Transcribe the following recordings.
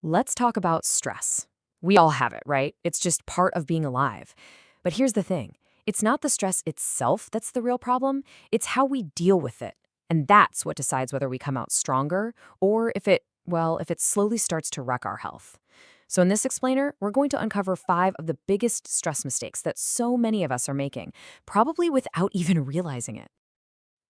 Let's talk about stress. We all have it, right? It's just part of being alive. But here's the thing. It's not the stress itself that's the real problem. It's how we deal with it. And that's what decides whether we come out stronger or if it slowly starts to wreck our health. So in this explainer, we're going to uncover 5 of the biggest stress mistakes that so many of us are making, probably without even realizing it.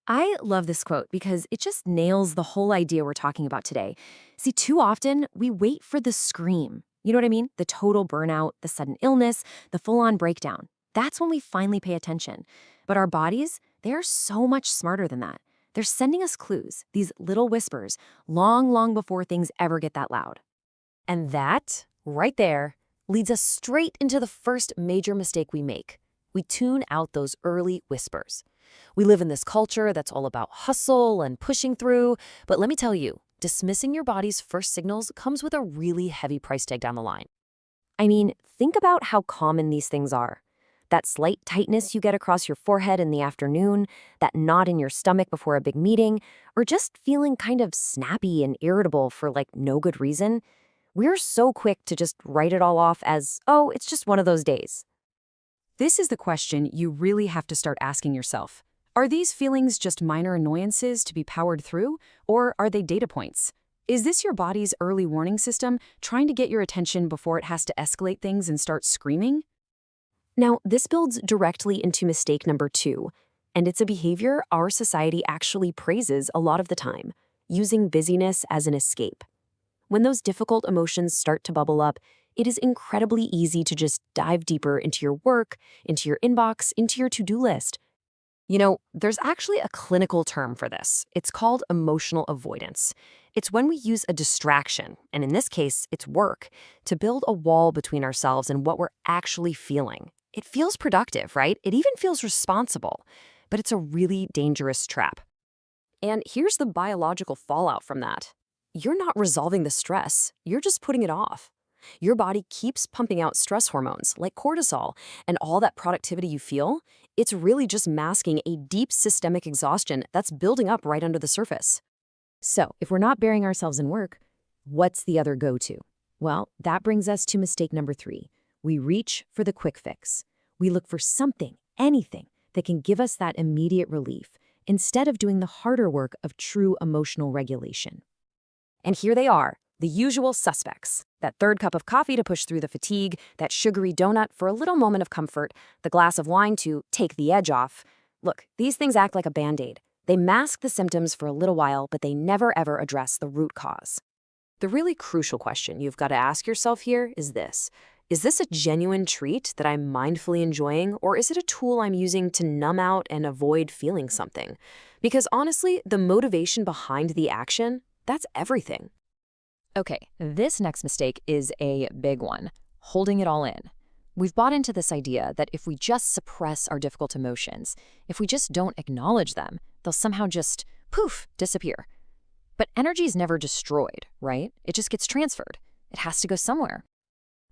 I love this quote because it just nails the whole idea we're talking about today. See, too often we wait for the scream. You know what I mean? The total burnout, the sudden illness, the full on breakdown. That's when we finally pay attention. But our bodies, they're so much smarter than that. They're sending us clues, these little whispers, long, long before things ever get that loud. And that, right there, leads us straight into the first major mistake we make. We tune out those early whispers. We live in this culture that's all about hustle and pushing through, but let me tell you, dismissing your body's first signals comes with a really heavy price tag down the line. I mean, think about how common these things are. That slight tightness you get across your forehead in the afternoon, that knot in your stomach before a big meeting, or just feeling kind of snappy and irritable for no good reason. We're so quick to just write it all off as, oh, it's just one of those days. This is the question you really have to start asking yourself. Are these feelings just minor annoyances to be powered through, or are they data points? Is this your body's early warning system trying to get your attention before it has to escalate things and start screaming? Now, this builds directly into mistake number 2, and it's a behavior our society actually praises a lot of the time, using busyness as an escape. When those difficult emotions start to bubble up, it is incredibly easy to just dive deeper into your work, into your inbox, into your to-do list. You know, there's actually a clinical term for this. It's called emotional avoidance. It's when we use a distraction, and in this case, it's work, to build a wall between ourselves and what we're actually feeling. It feels productive, right? It even feels responsible, but it's a really dangerous trap. And here's the biological fallout from that. You're not resolving the stress, you're just putting it off. Your body keeps pumping out stress hormones like cortisol, and all that productivity you feel, it's really just masking a deep systemic exhaustion that's building up right under the surface. So, if we're not burying ourselves in work, what's the other go-to? Well, that brings us to mistake number 3. We reach for the quick fix. We look for something, anything, that can give us that immediate relief, instead of doing the harder work of true emotional regulation. And here they are, the usual suspects. That third cup of coffee to push through the fatigue, that sugary donut for a little moment of comfort, the glass of wine to take the edge off. Look, these things act like a Band-Aid. They mask the symptoms for a little while, but they never ever address the root cause. The really crucial question you've got to ask yourself here is this. Is this a genuine treat that I'm mindfully enjoying, or is it a tool I'm using to numb out and avoid feeling something? Because honestly, the motivation behind the action, that's everything. Okay, this next mistake is a big one, holding it all in. We've bought into this idea that if we just suppress our difficult emotions, if we just don't acknowledge them, they'll somehow just, poof, disappear. But energy is never destroyed, right? It just gets transferred. It has to go somewhere.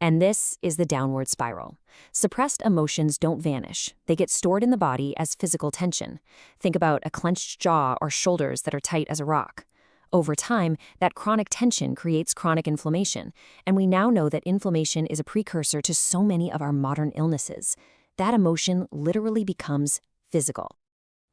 And this is the downward spiral. Suppressed emotions don't vanish. They get stored in the body as physical tension. Think about a clenched jaw or shoulders that are tight as a rock. Over time, that chronic tension creates chronic inflammation, and we now know that inflammation is a precursor to so many of our modern illnesses. That emotion literally becomes physical.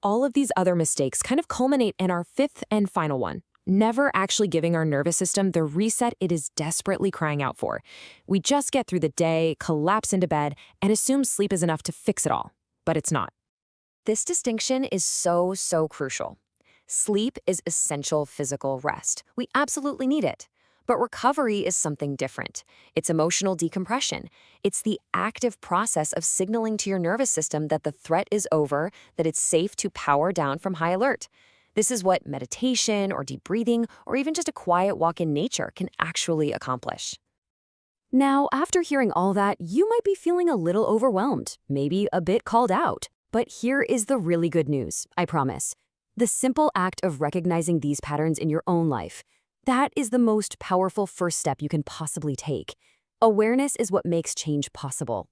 All of these other mistakes kind of culminate in our 5th and final one, never actually giving our nervous system the reset it is desperately crying out for. We just get through the day, collapse into bed, and assume sleep is enough to fix it all. But it's not. This distinction is so crucial. Sleep is essential physical rest. We absolutely need it. But recovery is something different. It's emotional decompression. It's the active process of signaling to your nervous system that the threat is over, that it's safe to power down from high alert. This is what meditation or deep breathing or even just a quiet walk in nature can actually accomplish. Now, after hearing all that, you might be feeling a little overwhelmed, maybe a bit called out. But here is the really good news, I promise. The simple act of recognizing these patterns in your own life, that is the most powerful first step you can possibly take. Awareness is what makes change possible.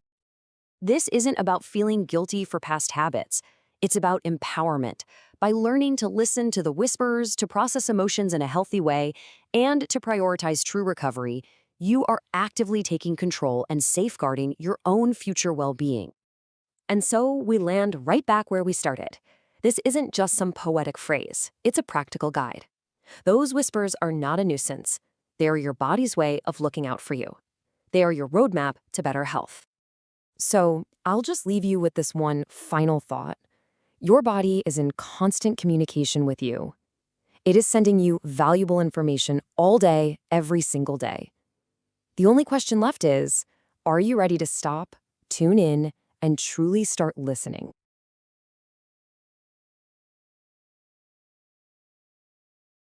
This isn't about feeling guilty for past habits. It's about empowerment. By learning to listen to the whispers, to process emotions in a healthy way, and to prioritize true recovery, You are actively taking control and safeguarding your own future well-being. And so we land right back where we started. This isn't just some poetic phrase, it's a practical guide. Those whispers are not a nuisance. They are your body's way of looking out for you. They are your roadmap to better health. So I'll just leave you with this one final thought. Your body is in constant communication with you. It is sending you valuable information all day, every single day. The only question left is, are you ready to stop, tune in, and truly start listening?